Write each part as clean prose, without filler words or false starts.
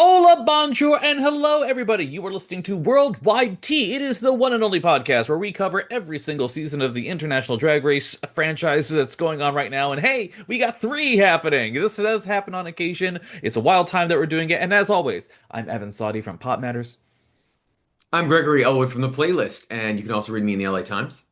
Hola, bonjour, and hello, everybody. You are listening to Worldwide Tea. It is the one and only podcast where we cover every single season of the International Drag Race franchise that's going on right now. And hey, we got three happening. This does happen on occasion. It's a wild time that we're doing it. And as always, I'm Evan Sawdey from Pop Matters. I'm Gregory Ellwood from the playlist, and you can also read me in the LA Times.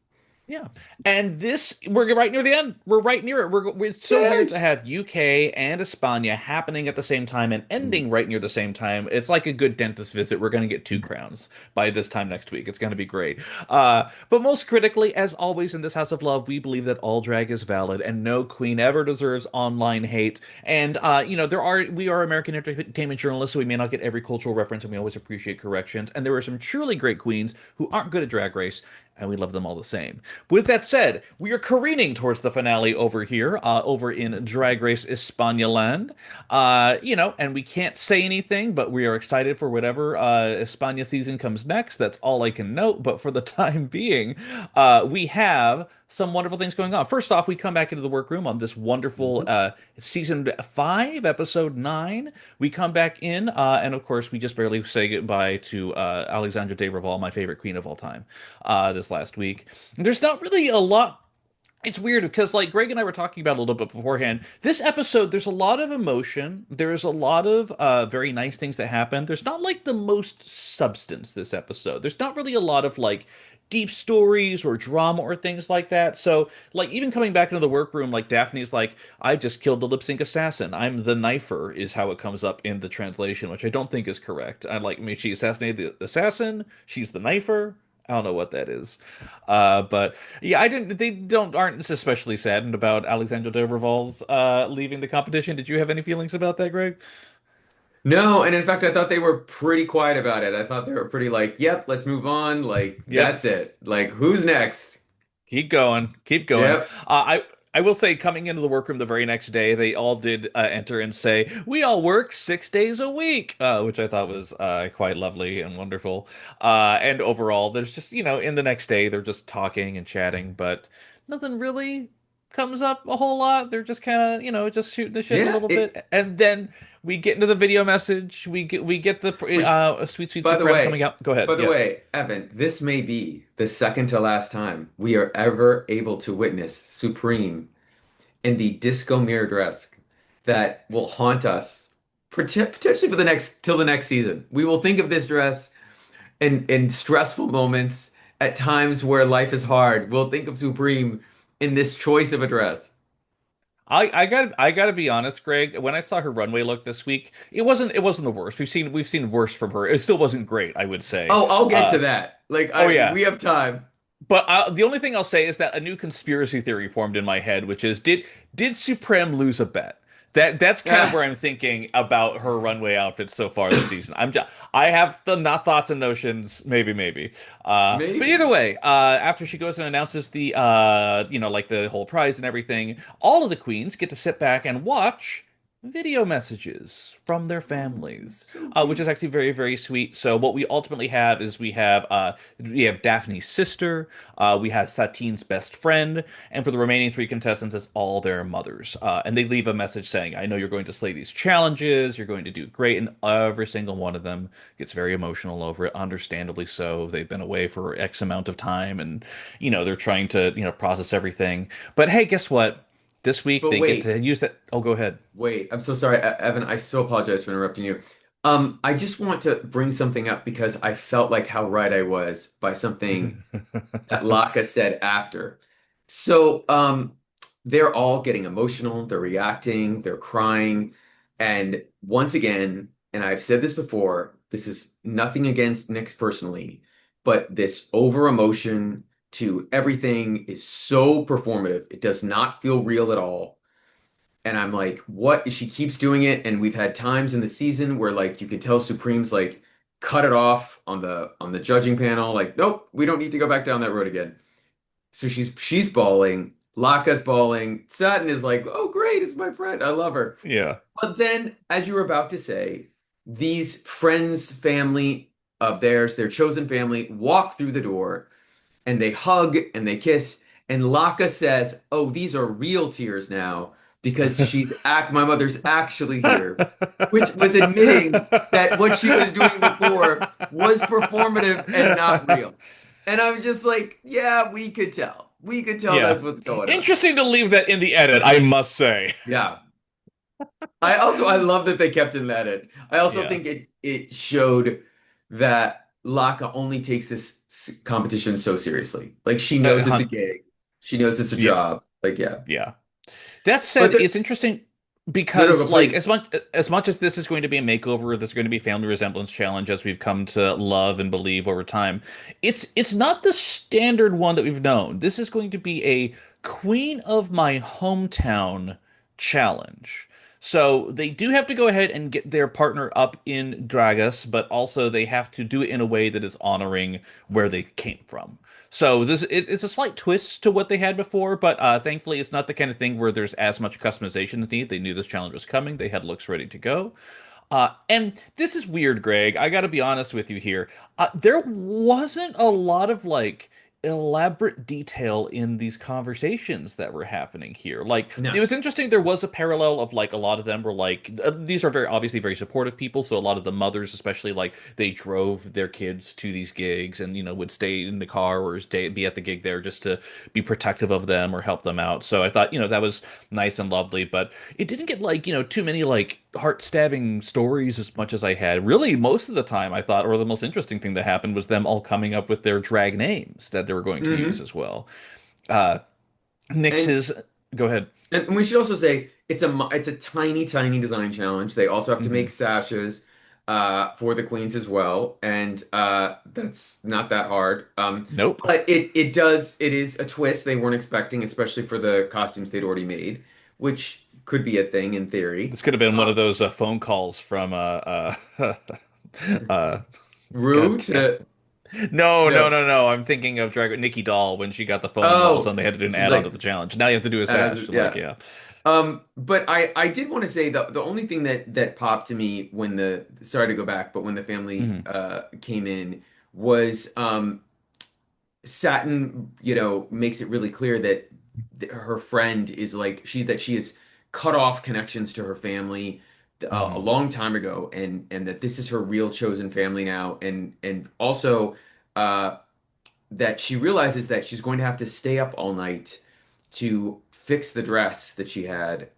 Yeah. And we're right near the end. We're right near it. It's so weird Yay! to have UK and España happening at the same time and Mhm. ending right near the same time. It's like a good dentist visit. We're going to get two crowns by this time next week. It's going to be great. But most critically, as always in this House of Love, we believe that all drag is valid and no queen ever deserves online hate. And, we are American entertainment journalists, so we may not get every cultural reference and we always appreciate corrections. And there are some truly great queens who aren't good at Drag Race and we love them all the same. With that said, we are careening towards the finale over here, over in Drag Race Espana land. And we can't say anything, but we are excited for whatever Espana season comes next. That's all I can note. But for the time being, we have some wonderful things going on. First off, we come back into the workroom on this wonderful Mhm. season 5, episode 9. We come back in, and of course, we just barely say goodbye to Alexandra de Reval, my favorite queen of all time, this last week. There's not really a lot. It's weird because, like, Greg and I were talking about a little bit beforehand. This episode, there's a lot of emotion. There's a lot of very nice things that happen. There's not like the most substance this episode. There's not really a lot of like deep stories or drama or things like that. So, like, even coming back into the workroom, like Daphne's like, "I just killed the lip sync assassin. I'm the knifer," is how it comes up in the translation, which I don't think is correct. I mean, she assassinated the assassin. She's the knifer. I don't know what that is. But yeah, I didn't. They don't aren't especially saddened about Alexandra Dobrevall's leaving the competition. Did you have any feelings about that, Greg? No, and in fact, I thought they were pretty quiet about it. I thought they were pretty like, "Yep, let's move on." Like, Yep. that's it. Like, who's next? Keep going. Keep going. Yep. I will say, coming into the workroom the very next day, they all did enter and say, "We all work 6 days a week," which I thought was quite lovely and wonderful. And overall, there's just in the next day, they're just talking and chatting, but nothing really comes up a whole lot. They're just kind of just shooting the shit a Yeah. little bit, and then we get into the video message. We get the Which, sweet sweet by the Supreme coming way, out. Go ahead. Yes. Evan, this may be the second to last time we are ever able to witness Supreme in the disco mirror dress that will haunt us potentially for the next till the next season. We will think of this dress in stressful moments, at times where life is hard. We'll think of Supreme in this choice of a dress. I gotta be honest, Greg. When I saw her runway look this week, it wasn't the worst. We've seen worse from her. It still wasn't great, I would say. Oh, I'll get to Uh, that. Like oh I yeah, we have time. but the only thing I'll say is that a new conspiracy theory formed in my head, which is did Supreme lose a bet? That's kind of where Ah, I'm thinking about her runway outfits so far this season. I have the not thoughts and notions, maybe. But either maybe. way, after she goes and announces the like the whole prize and everything, all of the queens get to sit back and watch video messages from their Oh, families, so which is cute. actually very, very sweet. So what we ultimately have is we have Daphne's sister, we have Satin's best friend, and for the remaining three contestants, it's all their mothers. And they leave a message saying, "I know you're going to slay these challenges. You're going to do great," and every single one of them gets very emotional over it. Understandably so. They've been away for X amount of time, and they're trying to process everything. But hey, guess what? This week But they get to wait, use that. Oh, go ahead. wait. I'm so sorry, Evan. I so apologize for interrupting you. I just want to bring something up because I felt like how right I was by something that Laka said after. So, they're all getting emotional, they're reacting, they're crying. And once again, and I've said this before, this is nothing against Nyx personally, but this over emotion to everything is so performative. It does not feel real at all. And I'm like, what? She keeps doing it, and we've had times in the season where like you could tell Supreme's like cut it off on the judging panel, like, nope, we don't need to go back down that road again. So she's bawling, Laka's bawling, Satin is like, oh great, it's my friend, I love her. Yeah. But then, as you were about to say, these friends, family of theirs, their chosen family, walk through the door and they hug and they kiss. And Laka says, oh, these are real tears now because my mother's actually here, which was admitting that what she was doing before was performative and not real. And I was just like, yeah, we could tell. We could tell Yeah. that's what's going on. Interesting to leave that in the edit, I must say. Yeah. I love that they kept in that in. I also Yeah. think it showed that Laka only takes this competition so seriously. Like she knows it's a Hun- gig. She knows it's a yeah. job. Like yeah. Yeah. That But said, it's interesting no, no, because but like please. as much as this is going to be a makeover, this is going to be a family resemblance challenge as we've come to love and believe over time. It's not the standard one that we've known. This is going to be a Queen of My Hometown challenge. So they do have to go ahead and get their partner up in Dragus, but also they have to do it in a way that is honoring where they came from. So it's a slight twist to what they had before, but thankfully it's not the kind of thing where there's as much customization as needed. They knew this challenge was coming. They had looks ready to go. And this is weird, Greg. I got to be honest with you here. There wasn't a lot of like elaborate detail in these conversations that were happening here. Like it No. was interesting. There was a parallel of like a lot of them were like these are very obviously very supportive people. So a lot of the mothers, especially like they drove their kids to these gigs and would stay in the car or stay be at the gig there just to be protective of them or help them out. So I thought that was nice and lovely, but it didn't get like too many like heart-stabbing stories as much as I had. Really, most of the time I thought, or the most interesting thing that happened was them all coming up with their drag names that they were going to use Hmm. as well. Uh, And Nix's, go ahead. and we should also say it's a tiny, tiny design challenge. They also have to Hmm. make sashes for the queens as well, and that's not that hard. Nope. But it is a twist they weren't expecting, especially for the costumes they'd already made, which could be a thing in theory. This could have been one Uh, of those phone calls from uh Rue God damn. to No, no, no. no, no. I'm thinking of Drag Nikki Doll when she got the phone and all of a Oh, sudden they had to do an she's add-on to like, the challenge. Now you have to do a sash. Like, yeah. yeah. But I did want to say the only thing that popped to me when the sorry to go back, but when the family Hmm. came in was Satin, makes it really clear that her friend is like she has cut off connections to her family a Hmm. long time ago, and that this is her real chosen family now, and also uh, that she realizes that she's going to have to stay up all night to fix the dress that she had,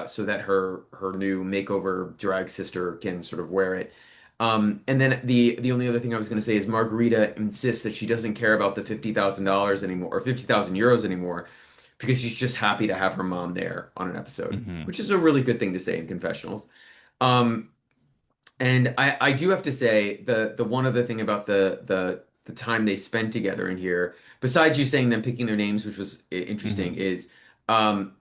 so that her new makeover drag sister can sort of wear it. And then the only other thing I was going to say is Margarita insists that she doesn't care about the $50,000 anymore or 50,000 euros anymore because she's just happy to have her mom there on an episode, Hmm. which is a really good thing to say in confessionals. Um, and I do have to say the one other thing about the time they spent together in here, besides you saying them picking their names, which was interesting, Hmm. is um,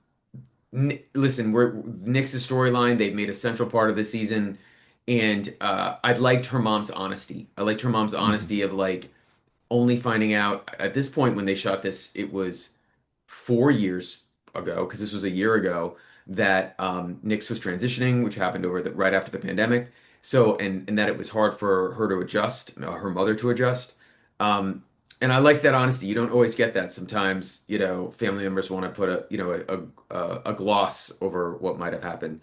listen, we're Nyx's storyline. They've made a central part of the season, and I liked her mom's honesty. I liked her mom's Hmm. honesty of like only finding out at this point when they shot this, it was 4 years ago, because this was a year ago, that Nyx was transitioning, which happened right after the pandemic. So, and that it was hard for her to adjust, her mother to adjust. Um, and I like that honesty. You don't always get that. Sometimes, family members want to put a gloss over what might have happened.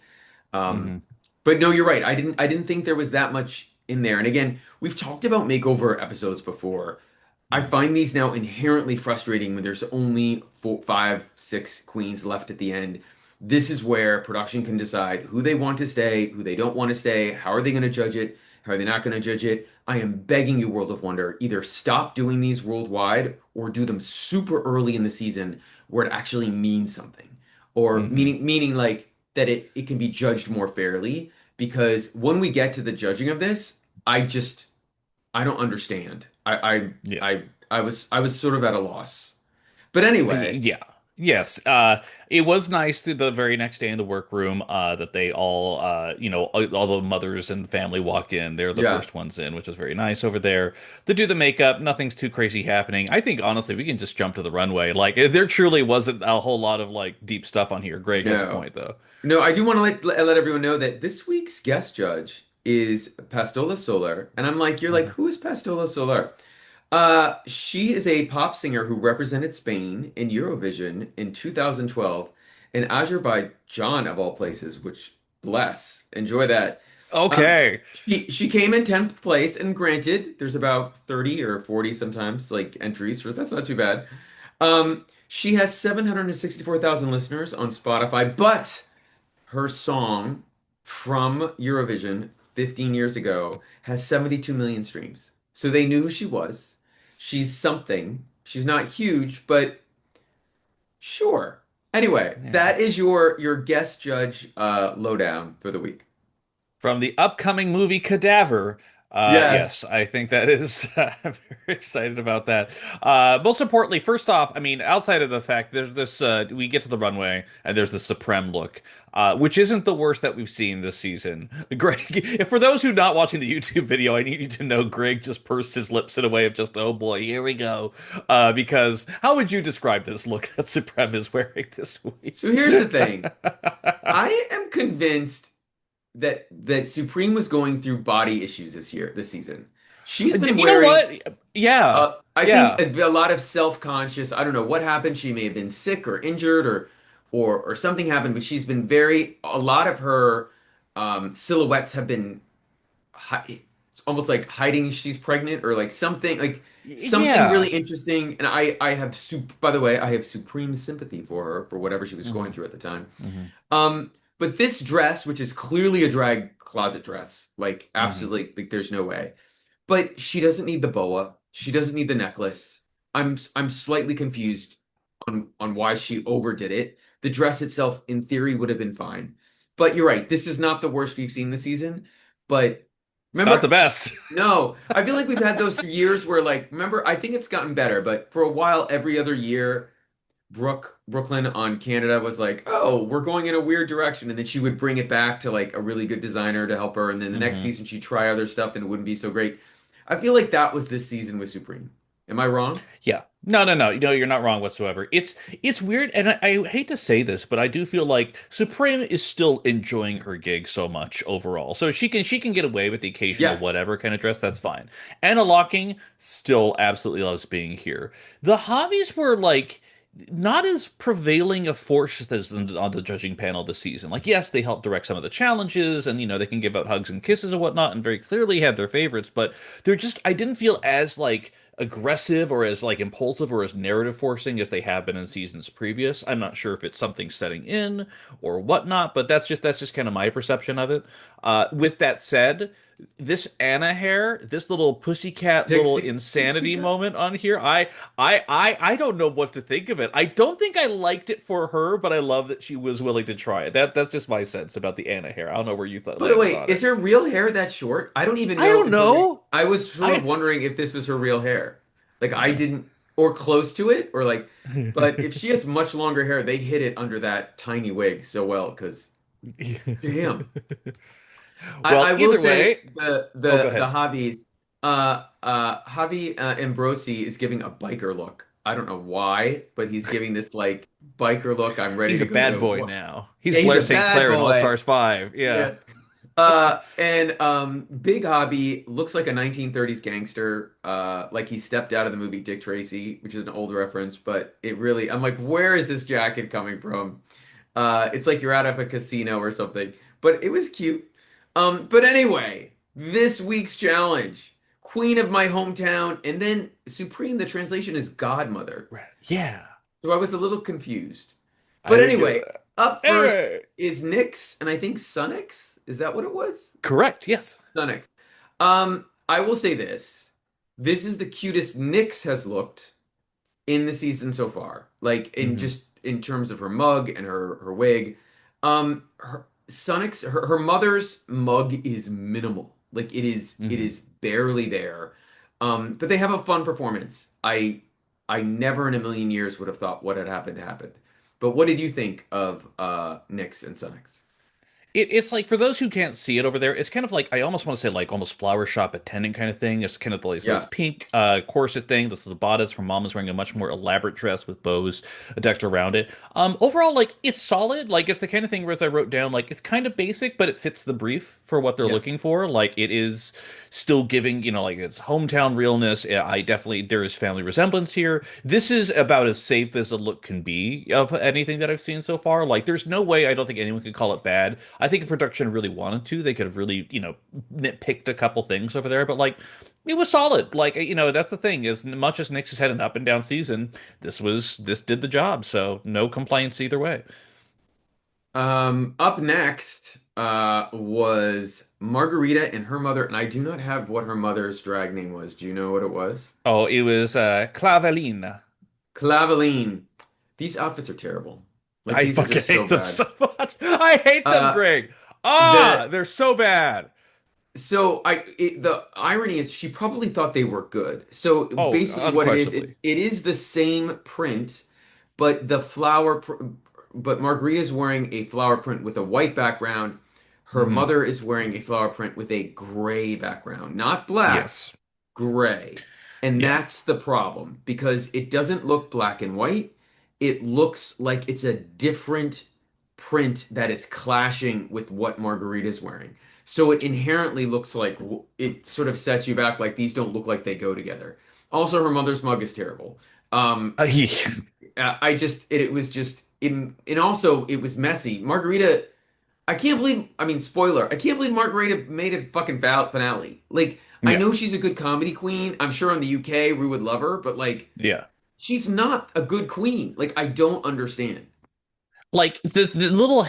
Um, Hmm. but no, you're right. I didn't think there was that much in there. And again, we've talked about makeover episodes before. I Hmm. find these now inherently frustrating when there's only four, five, six queens left at the end. This is where production can decide who they want to stay, who they don't want to stay, how are they going to judge it, how are they not going to judge it. I am begging you, World of Wonder, either stop doing these worldwide or do them super early in the season where it actually means something. Or Hmm. meaning like that it can be judged more fairly. Because when we get to the judging of this, I just I don't understand. Yeah. I was sort of at a loss. But anyway, Yeah. Yes. It was nice the very next day in the workroom that they all, all the mothers and family walk in. They're the yeah. first ones in, which is very nice over there. To do the makeup, nothing's too crazy happening. I think honestly, we can just jump to the runway. Like there truly wasn't a whole lot of like deep stuff on here. Greg has a No. point though. No, I do want to let everyone know that this week's guest judge is Pastola Solar. And I'm like, you're like, Mhm. who is Pastola Solar? She is a pop singer who represented Spain in Eurovision in 2012. and Azerbaijan of all places, which bless, enjoy that. Um, Okay. she came in 10th place, and granted, there's about 30 or 40 sometimes like entries, so that's not too bad. She has 764,000 listeners on Spotify, but her song from Eurovision 15 years ago has 72 million streams. So they knew who she was. She's something. She's not huge, but sure. Anyway, Yeah. that is your guest judge lowdown for the week. From the upcoming movie Cadaver. Yes. Yes, I think that is. I'm very excited about that. Most importantly, first off, I mean, outside of the fact there's this, we get to the runway and there's the Supreme look, which isn't the worst that we've seen this season. Greg, for those who are not watching the YouTube video, I need you to know Greg just pursed his lips in a way of just, oh boy, here we go. Because how would you describe this look that Supreme is wearing this So week? here's the thing. I am convinced that Supreme was going through body issues this season. She's been You know wearing what? Yeah, I think yeah. a lot of self-conscious. I don't know what happened. She may have been sick or injured or something happened, but she's been a lot of her silhouettes have been hi almost like hiding she's pregnant or like something really Yeah. interesting. And I have by the way, I have supreme sympathy for her for whatever she was going Hmm. through at the time. Hmm. But this dress, which is clearly a drag closet dress, like Hmm. absolutely, like there's no way. But she doesn't need the boa. She doesn't need the necklace. I'm slightly confused on why she overdid it. The dress itself, in theory, would have been fine. But you're right. This is not the worst we've seen this season. But It's not the remember, best. no, I feel like we've had those years where, like, remember, I think it's gotten better, but for a while, every other year, Brooklyn on Canada was like, oh, we're going in a weird direction. And then she would bring it back to like a really good designer to help her. And then the next Hmm. season she'd try other stuff and it wouldn't be so great. I feel like that was this season with Supreme. Am I wrong? Yeah. No, no, no. You're not wrong whatsoever. It's weird, and I hate to say this, but I do feel like Supreme is still enjoying her gig so much overall. So she can get away with the occasional Yeah. whatever kind of dress, that's fine. Anna Locking still absolutely loves being here. The Javis were like not as prevailing a force as on the judging panel this season. Like, yes, they help direct some of the challenges, and they can give out hugs and kisses and whatnot, and very clearly have their favorites. But they're just I didn't feel as like aggressive or as like impulsive or as narrative forcing as they have been in seasons previous. I'm not sure if it's something setting in or whatnot, but that's just kind of my perception of it. With that said, this Anna hair, this little pussycat little Pixie insanity cut? moment on here, I don't know what to think of it. I don't think I liked it for her, but I love that she was willing to try it. That's just my sense about the Anna hair. I don't know where you thought By the landed way, on is it. her real hair that short? I don't even I know don't if her. know. I was sort of I wondering if this was her real hair. Like I yeah. didn't, or close to it, or like. But if she has much longer hair, they hit it under that tiny wig so well. Because damn, I Well, will either say way. the Oh, go the the ahead. hobbies. Javi Ambrosi is giving a biker look. I don't know why, but he's giving this like biker look. I'm ready He's to a go bad to. boy now. He's Yeah, he's Blair a St. bad Clair in All boy. Stars 5. Yeah. Yeah. And Big Hobby looks like a 1930s gangster. Like he stepped out of the movie Dick Tracy, which is an old reference, but I'm like, where is this jacket coming from? It's like you're out of a casino or something. But it was cute. But anyway, this week's challenge, Queen of my hometown, and then Supreme, the translation is Godmother. Right. Yeah. So I was a little confused. I But didn't get anyway, that. up first Anyway. is Nyx, and I think Sunix. Is that what it was? Correct. Yes. Stunning. I will say this. This is the cutest Nyx has looked in the season so far. Like in Hmm. just in terms of her mug and her wig. Her Sonic's her mother's mug is minimal. Like it is Hmm. barely there. But they have a fun performance. I never in a million years would have thought what had happened happened. But what did you think of Nyx and Sonic's? It's like for those who can't see it over there, it's kind of like I almost want to say like almost flower shop attendant kind of thing. It's kind of like this Yeah. pink corset thing. This is the bodice. Her mom is wearing a much more elaborate dress with bows decked around it. Overall, like it's solid. Like it's the kind of thing where as I wrote down, like it's kind of basic, but it fits the brief for what they're Yeah. looking for. Like it is still giving, like its hometown realness. Yeah, I definitely there is family resemblance here. This is about as safe as a look can be of anything that I've seen so far. Like there's no way I don't think anyone could call it bad. I think if production really wanted to, they could have really, nitpicked a couple things over there, but like it was solid. Like, that's the thing. As much as Knicks has had an up and down season, this did the job. So no complaints either way. Up next was Margarita and her mother, and I do not have what her mother's drag name was. Do you know what it was? Oh, it was Claveline. Claveline. These outfits are terrible. Like I these are fucking just so hate them bad. so much. I hate them, Uh Greg. the They're so bad. the irony is she probably thought they were good. So Oh, basically what it is, unquestionably. it is the same print, but but Margarita's wearing a flower print with a white background. Her Hmm. mother is wearing a flower print with a gray background, not black, Yes. gray. And Yeah. that's the problem because it doesn't look black and white. It looks like it's a different print that is clashing with what Margarita's wearing. So it inherently looks like it sort of sets you back like these don't look like they go together. Also, her mother's mug is terrible. Um, Uh, I just it was just and also it was messy. Margarita, I can't believe. I mean, spoiler. I can't believe Margarita made a fucking finale. Like, I yeah. know she's a good comedy queen. I'm sure in the UK we would love her, but like, Yeah. she's not a good queen. Like, I don't understand. Like the little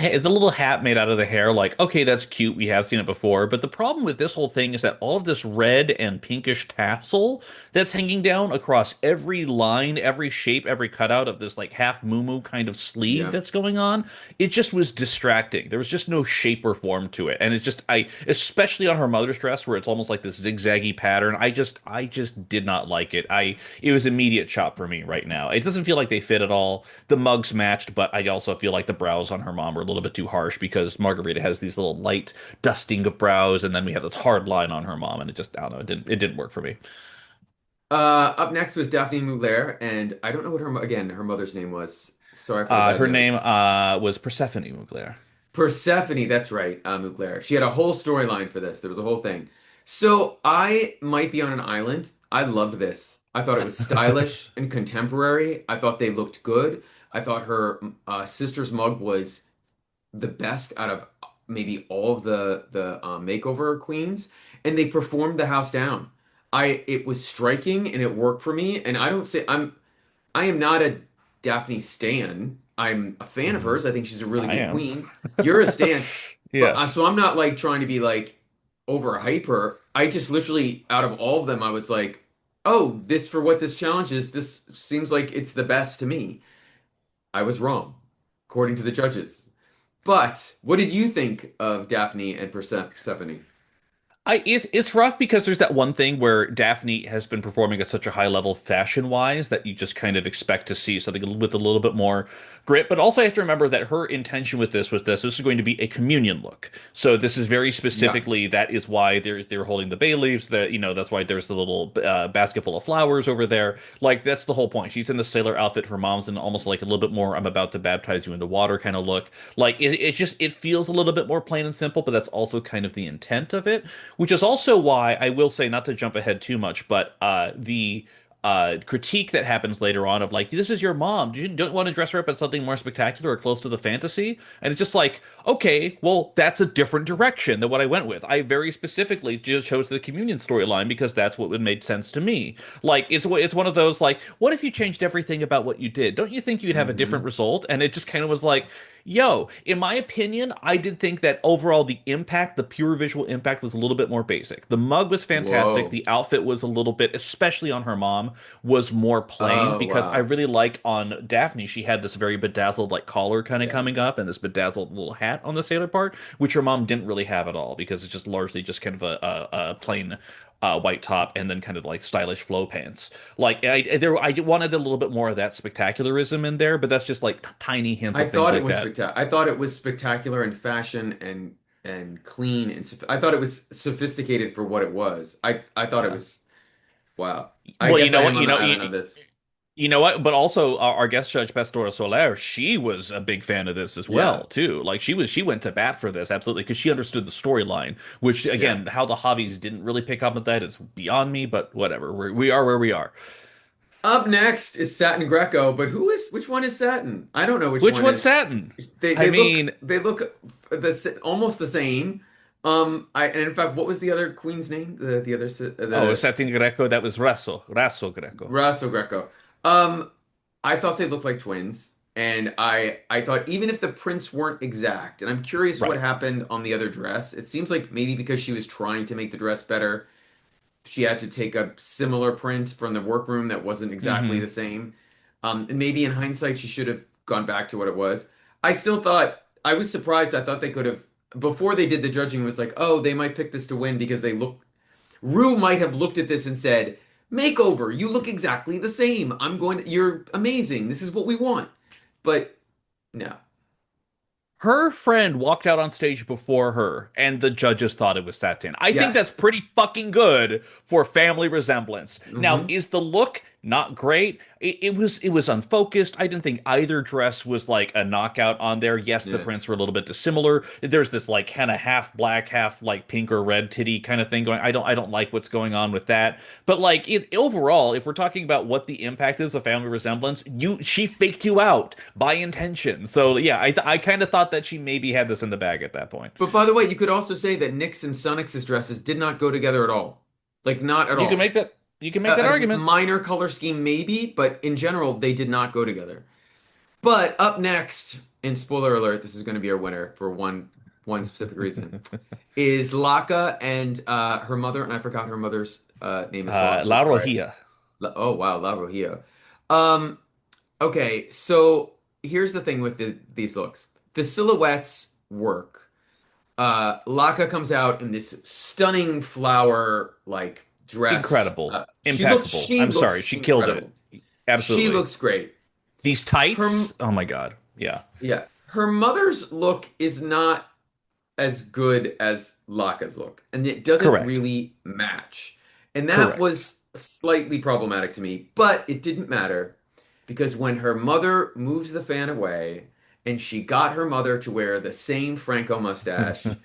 hat made out of the hair, like okay, that's cute. We have seen it before, but the problem with this whole thing is that all of this red and pinkish tassel that's hanging down across every line, every shape, every cutout of this like half muumuu kind of sleeve Yeah. that's going on, it just was distracting. There was just no shape or form to it, and it's just especially on her mother's dress where it's almost like this zigzaggy pattern. I just did not like it. It was immediate chop for me right now. It doesn't feel like they fit at all. The mugs matched, but I also feel like the brows on her mom were a little bit too harsh because Margarita has these little light dusting of brows, and then we have this hard line on her mom, and it just I don't know, it didn't work for me. Up next was Daphne Mugler, and I don't know what her mother's name was. Sorry for the bad Her name notes. was Persephone Mugler. Persephone, that's right, Mugler. She had a whole storyline for this. There was a whole thing. So I might be on an island. I loved this. I thought it was stylish and contemporary. I thought they looked good. I thought her sister's mug was the best out of maybe all of the makeover queens, and they performed the house down. It was striking and it worked for me. And I am not a Daphne stan. I'm a fan of Mhm. hers. I think she's a really I good am. queen. You're a stan, but Yeah. so I'm not like trying to be like overhype her. I just literally out of all of them, I was like, oh, this for what this challenge is. This seems like it's the best to me. I was wrong, according to the judges. But what did you think of Daphne and Persephone? It's rough because there's that one thing where Daphne has been performing at such a high level fashion wise that you just kind of expect to see something with a little bit more grit. But also, you have to remember that her intention with this was this is going to be a communion look. So this is very Yeah. specifically that is why they're holding the bay leaves. That that's why there's the little basket full of flowers over there. Like that's the whole point. She's in the sailor outfit. Her mom's in almost like a little bit more I'm about to baptize you in the water kind of look. Like it feels a little bit more plain and simple, but that's also kind of the intent of it, which is also why I will say, not to jump ahead too much, but the critique that happens later on of like, this is your mom. Do you don't want to dress her up as something more spectacular or close to the fantasy? And it's just like, okay, well, that's a different direction than what I went with. I very specifically just chose the communion storyline because that's what would made sense to me. Like, it's one of those like, what if you changed everything about what you did? Don't you think you'd have a different Hmm. result? And it just kind of was like, yo, in my opinion, I did think that overall the impact, the pure visual impact, was a little bit more basic. The mug was fantastic. Whoa. The outfit was a little bit, especially on her mom, was more plain Oh, because I wow. really liked on Daphne, she had this very bedazzled like collar kind of Yeah. coming up and this bedazzled little hat on the sailor part, which her mom didn't really have at all because it's just largely just kind of a plain white top and then kind of like stylish flow pants. Like I wanted a little bit more of that spectacularism in there, but that's just like tiny hints I of things thought it like was that. spectacular. I thought it was spectacular in fashion and clean and I thought it was sophisticated for what it was. I thought it Yeah. was wow. I Well, you guess know I what? am on the island of this. You know what? But also our guest judge Pastora Soler, she was a big fan of this as Yeah, well, too. Like she went to bat for this absolutely because she understood the storyline. Which yeah. again, how the Javis didn't really pick up on that is beyond me. But whatever, we are where we are. Up next is Satin Greco, but which one is Satin? I don't know which Which one one's is. Satin? They I they look mean, they look almost the same. And in fact, what was the other queen's name? The other oh, the Satin Greco, that was Raso Greco. Grasso Greco. Um, I thought they looked like twins, and I thought even if the prints weren't exact, and I'm curious what Right. happened on the other dress. It seems like maybe because she was trying to make the dress better, she had to take a similar print from the workroom that wasn't exactly Hmm. the same. And maybe in hindsight, she should have gone back to what it was. I still thought I was surprised. I thought they could have before they did the judging. It was like, oh, they might pick this to win because they look Rue might have looked at this and said, Makeover, you look exactly the same. You're amazing. This is what we want. But no. Her friend walked out on stage before her, and the judges thought it was Satin. I think that's Yes. pretty fucking good for family resemblance. Now, Hmm. is the look not great? It was unfocused. I didn't think either dress was like a knockout on there. Yes, the Yeah. prints were a little bit dissimilar. There's this like kind of half black, half like pink or red titty kind of thing going. I don't like what's going on with that. But like overall, if we're talking about what the impact is of family resemblance, she faked you out by intention. So yeah, I kind of thought that she maybe had this in the bag at that point. But by the way, you could also say that Nyx and Sunnix's dresses did not go together at all. Like, not at You can all. make that you can make that A argument. minor color scheme, maybe, but in general, they did not go together. But up next, and spoiler alert, this is going to be our winner for one specific reason, is Laka and her mother, and I forgot her mother's name as well. I'm so La sorry. Rojilla. Oh wow, La Rojillo. Um, okay, so here's the thing with these looks. The silhouettes work. Laka comes out in this stunning flower like dress. Incredible. She looks Impeccable. she I'm sorry, looks she killed it. incredible. She Absolutely. looks great. These Her tights, oh my God. Yeah. yeah, her mother's look is not as good as Laka's look, and it doesn't Correct. really match. And that Correct. was slightly problematic to me, but it didn't matter because when her mother moves the fan away and she got her mother to wear the same Franco mustache,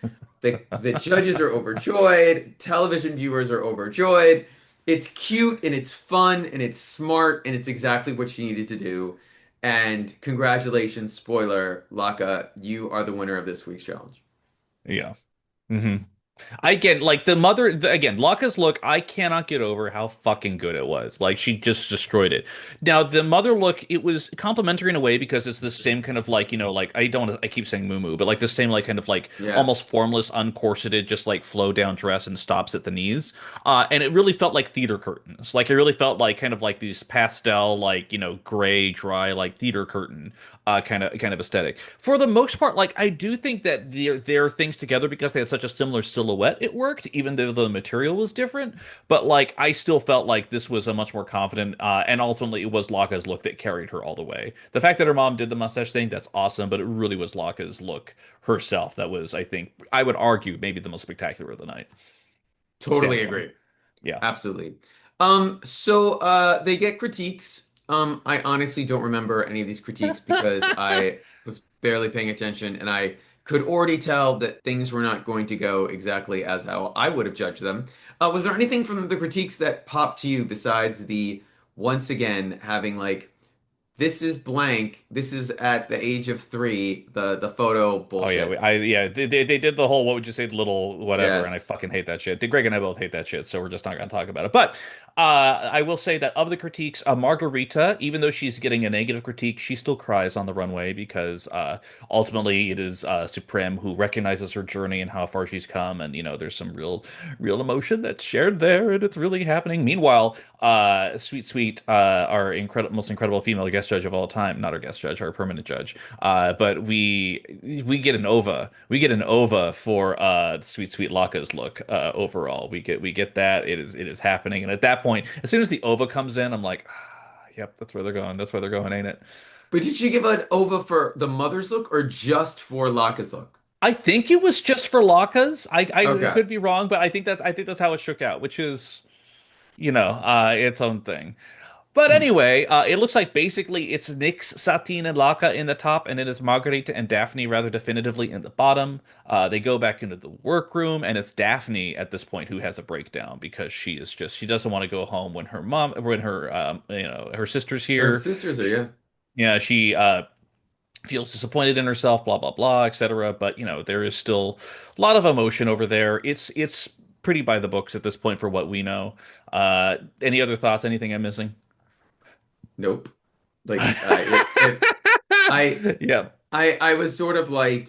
the judges are overjoyed, television viewers are overjoyed. It's cute and it's fun and it's smart and it's exactly what she needed to do. And congratulations, spoiler, Laka, you are the winner of this week's challenge. Yeah. Hmm. I get like the mother again, Laka's look, I cannot get over how fucking good it was. Like she just destroyed it. Now the mother look, it was complimentary in a way because it's the same kind of like, like I don't I keep saying moo but like the same like kind of like Yeah. almost formless, uncorseted, just like flow down dress and stops at the knees. And it really felt like theater curtains. Like it really felt like kind of like these pastel, like, gray, dry, like theater curtain kind of aesthetic. For the most part, like I do think that their things together because they had such a similar silhouette, it worked, even though the material was different. But like I still felt like this was a much more confident, and ultimately it was Laka's look that carried her all the way. The fact that her mom did the mustache thing, that's awesome, but it really was Laka's look herself that was, I think, I would argue, maybe the most spectacular of the night. Totally Standalone. agree. Yeah. Absolutely. So they get critiques. I honestly don't remember any of these critiques because I was barely paying attention and I could already tell that things were not going to go exactly as how I would have judged them. Was there anything from the critiques that popped to you besides the once again having like this is blank, this is at the age of 3, the photo Oh yeah, bullshit. they did the whole what would you say the little whatever, and I Yes. fucking hate that shit. Greg and I both hate that shit, so we're just not gonna talk about it. But I will say that of the critiques, Margarita, even though she's getting a negative critique, she still cries on the runway because ultimately it is Supreme who recognizes her journey and how far she's come, and there's some real emotion that's shared there, and it's really happening. Meanwhile, Sweet, our most incredible female guest judge of all time, not our guest judge, our permanent judge, but we get an ova. We get an ova for Sweet Laka's look overall. We get that. It is happening. And at that point, as soon as the ova comes in, I'm like, yep, that's where they're going. That's where they're going, ain't it? But did she give an over for the mother's look or just for Laka's look? I think it was just for Laka's. I Okay. could be wrong, but I think that's how it shook out, which is, its own thing. But anyway, it looks like basically it's Nyx, Satin, and Laka in the top, and then it's Margarita and Daphne rather definitively in the bottom. They go back into the workroom, and it's Daphne at this point who has a breakdown because she doesn't want to go home when her sister's Her here. sisters are, She, yeah. yeah, she feels disappointed in herself, blah blah blah, etc. But there is still a lot of emotion over there. It's pretty by the books at this point for what we know. Any other thoughts? Anything I'm missing? Nope. Like I Yeah. I was sort of like,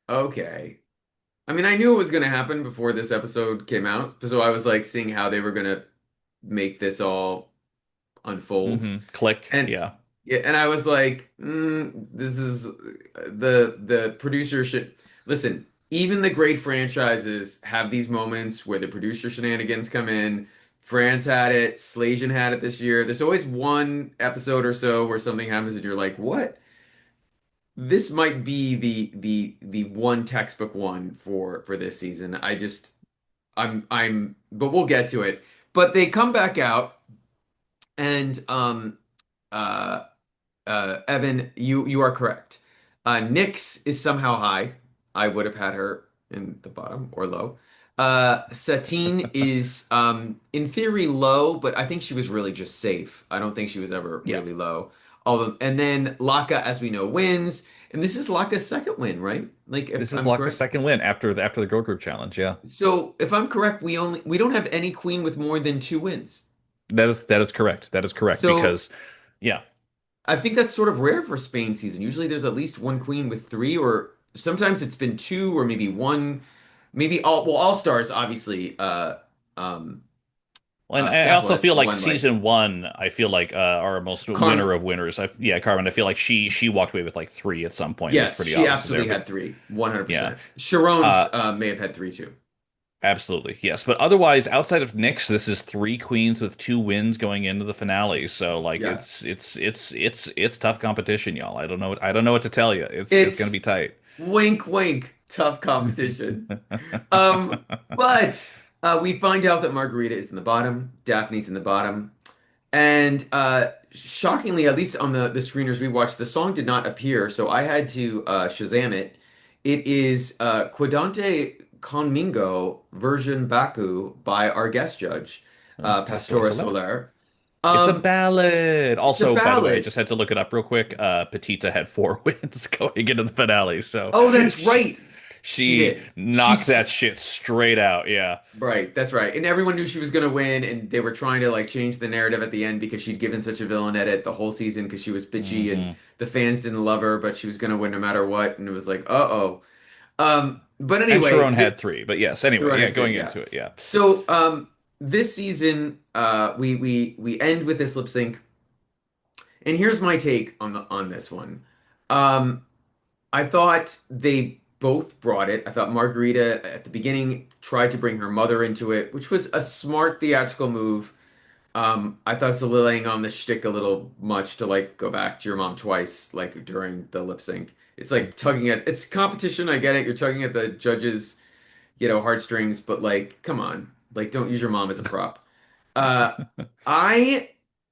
okay. I mean, I knew it was going to happen before this episode came out, so I was like seeing how they were going to make this all unfold. Click. And Yeah. yeah, and I was like, this is the producer should listen. Even the great franchises have these moments where the producer shenanigans come in. France had it, Slasian had it this year. There's always one episode or so where something happens and you're like, what? This might be the one textbook one for this season. But we'll get to it. But they come back out and uh Evan, you are correct. Nyx is somehow high. I would have had her in the bottom or low. Satine is in theory low, but I think she was really just safe. I don't think she was ever Yeah. really low. Although, and then Laka, as we know, wins, and this is Laka's second win, right? Like, if This is I'm Locke's correct. second win after the girl group challenge. Yeah. So, if I'm correct, we don't have any queen with more than two wins. That is correct. That is correct So because yeah. I think that's sort of rare for Spain season. Usually there's at least one queen with three, or sometimes it's been two, or maybe one, maybe all stars obviously um Well, and I also Cephalus feel like won like season one, I feel like our most Carmen. winner of winners. Yeah, Carmen. I feel like she walked away with like three at some point. It was Yes, pretty she obvious there, absolutely but had three, yeah. 100%. Sharon's Uh, may have had three too. Absolutely, yes. But otherwise, outside of Nyx, this is three queens with two wins going into the finale. So like Yeah. it's tough competition, y'all. I don't know what to tell you. It's gonna It's be tight. wink wink, tough competition. Um, but we find out that Margarita is in the bottom, Daphne's in the bottom. And shockingly, at least on the screeners we watched, the song did not appear, so I had to Shazam it. It is Quidante Conmingo version Baku by our guest judge, Pastora Pastora Soler. Soler. It's a Um, ballad. it's a Also, by the way, I ballad. just had to look it up real quick. Petita had four wins going into the finale, so Oh, that's she, right. She she did. knocked that shit straight out. Yeah. Right, that's right. And everyone knew she was going to win, and they were trying to like change the narrative at the end because she'd given such a villain edit the whole season because she was bitchy and hmm the fans didn't love her, but she was going to win no matter what. And it was like, uh-oh. But And anyway, Sharon had three, but yes. Anyway, Sharon yeah. had three, Going yeah. into it, yeah. So this season, we end with this lip sync, and here's my take on this one. Um, I thought they both brought it. I thought Margarita at the beginning tried to bring her mother into it, which was a smart theatrical move. I thought it's laying on the shtick a little much to like go back to your mom twice, like during the lip sync. It's like tugging at it's competition. I get it. You're tugging at the judges, heartstrings, but like, come on, like don't use your mom as a prop. Uh, I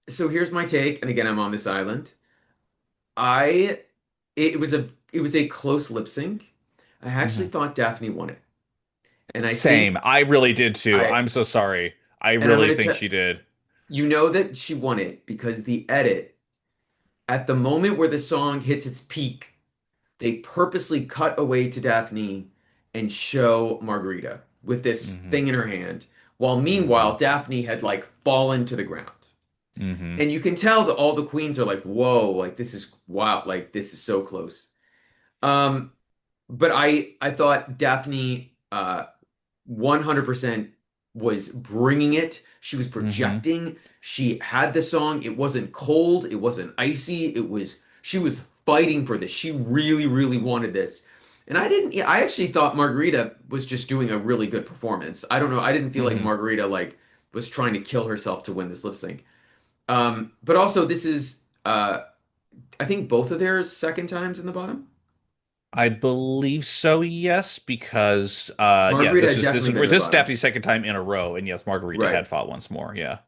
so here's my take, and again, I'm on this island. I it was a close lip sync. I actually hmm thought Daphne won it, and I Same. think I really did too. I I'm so sorry. I and I'm really gonna think tell she did. you know that she won it because the edit at the moment where the song hits its peak, they purposely cut away to Daphne and show Margarita with this hmm thing in her hand, while hmm meanwhile Daphne had like fallen to the ground. hmm And you can tell that all the queens are like, "Whoa, like this is wow, like this is so close." Um, but I thought Daphne 100% was bringing it. She was hmm projecting. She had the song. It wasn't cold. It wasn't icy. She was fighting for this. She really, really wanted this. And I actually thought Margarita was just doing a really good performance. I don't know. I didn't feel like hmm Margarita like was trying to kill herself to win this lip sync. But also this is I think both of theirs second times in the bottom. I believe so, yes, because yeah, Margarita had definitely been in the this is bottom. Daphne's second time in a row, and yes, Margarita Right. had fought once more. Yeah.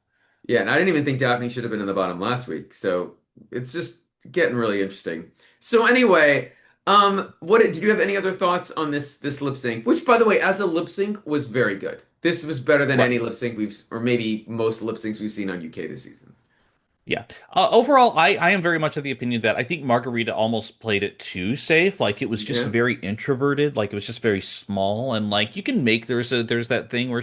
Yeah, and I didn't even think Daphne should have been in the bottom last week. So it's just getting really interesting. So anyway, what did you have any other thoughts on this lip sync? Which, by the way, as a lip sync was very good. This was better than What? any lip sync or maybe most lip syncs we've seen on UK this season. Yeah. Overall, I am very much of the opinion that I think Margarita almost played it too safe. Like it was just Yeah. very introverted. Like it was just very small. And like you can make there's that thing where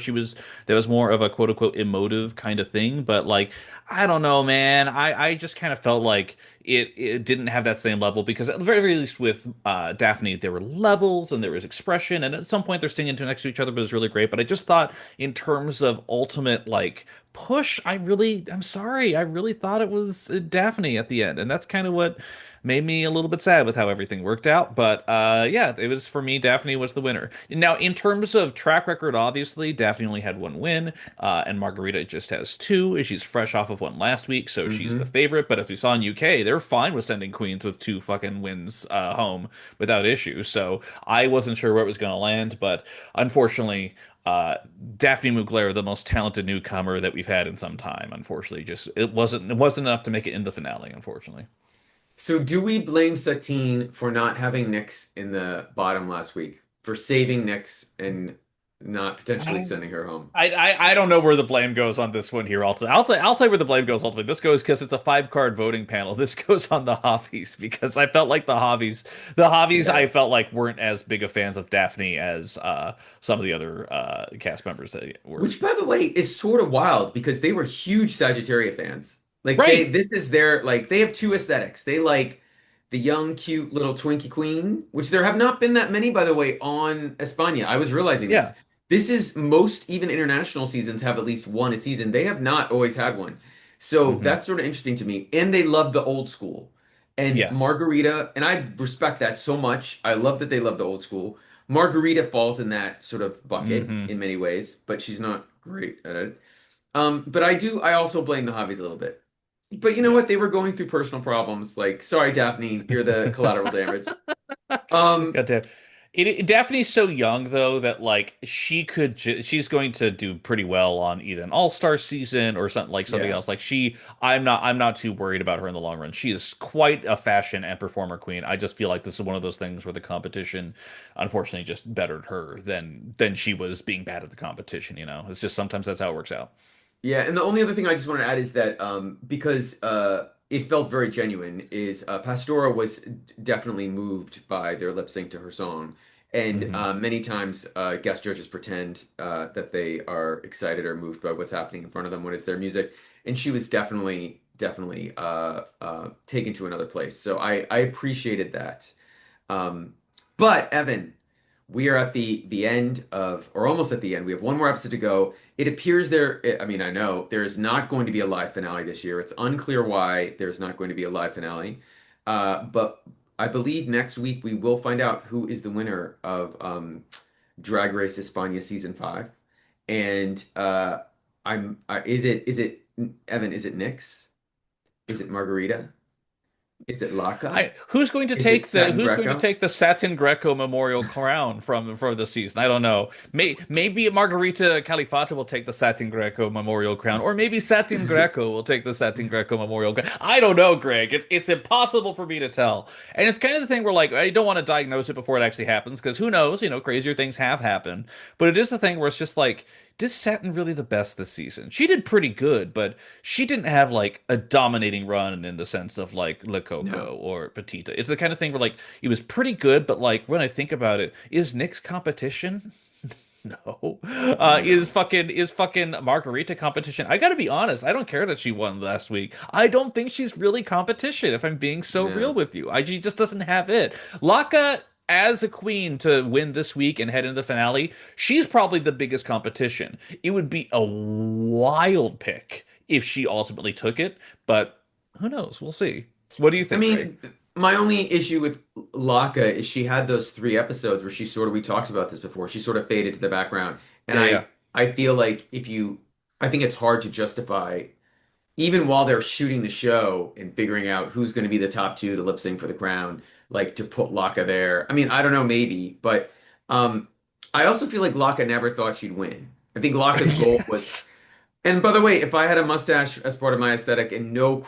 there was more of a quote unquote emotive kind of thing. But like I don't know, man. I just kind of felt like it didn't have that same level because at the very least with Daphne there were levels and there was expression and at some point they're singing next to each other, but it was really great. But I just thought in terms of ultimate like push, I'm sorry, I really thought it was Daphne at the end, and that's kind of what made me a little bit sad with how everything worked out. But yeah, it was for me. Daphne was the winner. Now, in terms of track record, obviously Daphne only had one win, and Margarita just has two. She's fresh off of one last week, so she's the Hmm. favorite. But as we saw in UK, they're fine with sending queens with two fucking wins home without issue. So I wasn't sure where it was going to land, but unfortunately. Uh, Daphne Mugler, the most talented newcomer that we've had in some time, unfortunately, just it wasn't enough to make it in the finale, unfortunately. So do we blame Satine for not having Nyx in the bottom last week, for saving Nyx and not potentially sending her home? I don't know where the blame goes on this one here. I'll say where the blame goes ultimately. This goes because it's a five card voting panel. This goes on the hobbies because I felt like the hobbies I Yeah. felt like weren't as big of fans of Daphne as some of the other cast members that were. Which, by the way, is sort of wild because they were huge Sagittaria fans. Like Right. this is their like they have two aesthetics. They like the young, cute little Twinkie Queen, which there have not been that many, by the way, on Espana. I was realizing this. Yeah. This is most even international seasons have at least one a season. They have not always had one. So Hmm. that's sort of interesting to me. And they love the old school. And Yes. Margarita, and I respect that so much. I love that they love the old school. Margarita falls in that sort of bucket Hmm. in many ways, but she's not great at it. But I also blame the hobbies a little bit. But you know Yeah. what? They were going through personal problems. Like, sorry, Daphne, you're the collateral damage. Um, Goddamn. Daphne's so young though that like she's going to do pretty well on either an all-star season or something like something yeah. else. Like I'm not too worried about her in the long run. She is quite a fashion and performer queen. I just feel like this is one of those things where the competition unfortunately just bettered her than she was being bad at the competition, you know. It's just sometimes that's how it works out. Yeah, and the only other thing I just want to add is that because it felt very genuine, is Pastora was definitely moved by their lip sync to her song, and Hmm. many times guest judges pretend that they are excited or moved by what's happening in front of them when it's their music, and she was definitely taken to another place. So I appreciated that. Um, but Evan, we are at the end of, or almost at the end. We have one more episode to go. It appears there, I mean, I know there is not going to be a live finale this year. It's unclear why there's not going to be a live finale. But I believe next week we will find out who is the winner of Drag Race Espana season 5. And is it Evan? Is it Nyx? Is it Margarita? Is it Laka? Is it Satin Who's going to Greco? take the Satin Greco Memorial crown from the season? I don't know. Maybe Margarita Califata will take the Satin Greco Memorial crown, or maybe Satin Greco will take the Satin Greco Memorial crown. I don't know, Greg. It's impossible for me to tell, and it's kind of the thing where like I don't want to diagnose it before it actually happens because who knows? You know, crazier things have happened, but it is the thing where it's just like. Is Satin really the best this season? She did pretty good, but she didn't have like a dominating run in the sense of like Le No, Coco or Petita. It's the kind of thing where like it was pretty good, but like when I think about it, is Nick's competition? No. no. Is fucking Margarita competition? I gotta be honest, I don't care that she won last week. I don't think she's really competition, if I'm being so real No. with you. She just doesn't have it. Laka as a queen to win this week and head into the finale, she's probably the biggest competition. It would be a wild pick if she ultimately took it, but who knows? We'll see. What do you I think, Greg? mean, my only issue with Laka is she had those 3 episodes where she sort of, we talked about this before, she sort of faded to the background. And Yeah, yeah. I feel like I think it's hard to justify even while they're shooting the show and figuring out who's going to be the top two to lip sync for the crown, like to put Laka there. I mean, I don't know, maybe, but um, I also feel like Laka never thought she'd win. I think Laka's goal was. Yes. And by the way, if I had a mustache as part of my aesthetic, and no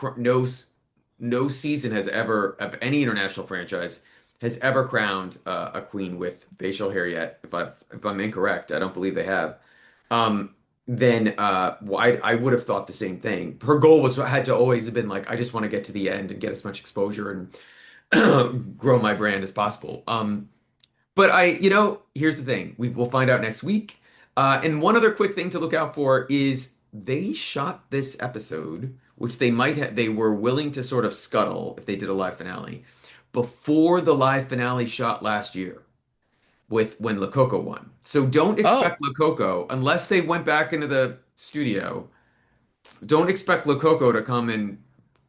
season has ever of any international franchise has ever crowned a queen with facial hair yet. If I'm incorrect, I don't believe they have. Then well, I would have thought the same thing. Her goal was had to always have been like, I just want to get to the end and get as much exposure and grow my brand as possible. But here's the thing. We'll find out next week. And one other quick thing to look out for is they shot this episode, which they were willing to sort of scuttle if they did a live finale, before the live finale shot last year with when Lococo won. So don't Oh, expect Lococo unless they went back into the studio. Don't expect Lococo to come and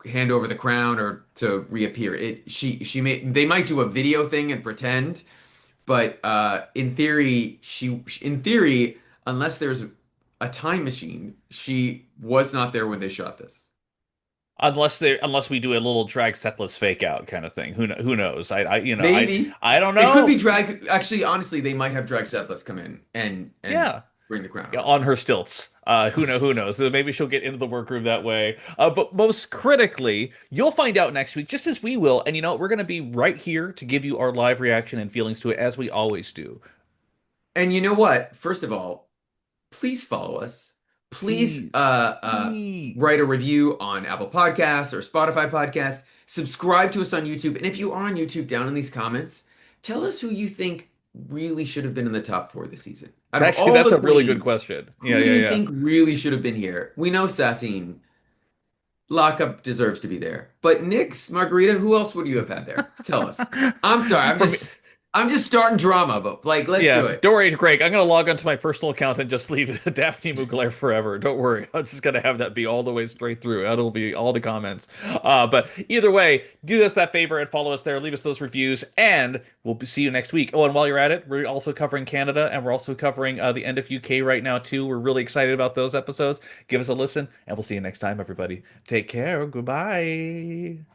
hand over the crown or to reappear. She may they might do a video thing and pretend, but in theory, unless there's a time machine, she was not there when they shot this. unless we do a little drag setlist fake out kind of thing. Who knows? Maybe I don't it could be know. drag. Actually, honestly, they might have drag Seth come in and Yeah. bring the crown Yeah, over. on her stilts. Who knows? So maybe she'll get into the workroom that way. But most critically, you'll find out next week, just as we will. And we're going to be right here to give you our live reaction and feelings to it, as we always do. And you know what? First of all, please follow us. Please Please, write a please. review on Apple Podcasts or Spotify Podcasts. Subscribe to us on YouTube. And if you are on YouTube, down in these comments, tell us who you think really should have been in the top four this season. Out of all That's the a really good queens, question. Yeah, who do yeah, you yeah. think really should have been here? We know Satine. Lockup deserves to be there. But Nyx, Margarita, who else would you have had there? Tell us. I'm sorry, For me, I'm just starting drama, but like let's yeah, do it. don't worry, Greg. I'm gonna log onto my personal account and just leave Daphne Mugler forever. Don't worry. I'm just gonna have that be all the way straight through. That'll be all the comments. But either way, do us that favor and follow us there. Leave us those reviews, and we'll see you next week. Oh, and while you're at it, we're also covering Canada, and we're also covering the end of UK right now too. We're really excited about those episodes. Give us a listen, and we'll see you next time, everybody. Take care. Goodbye.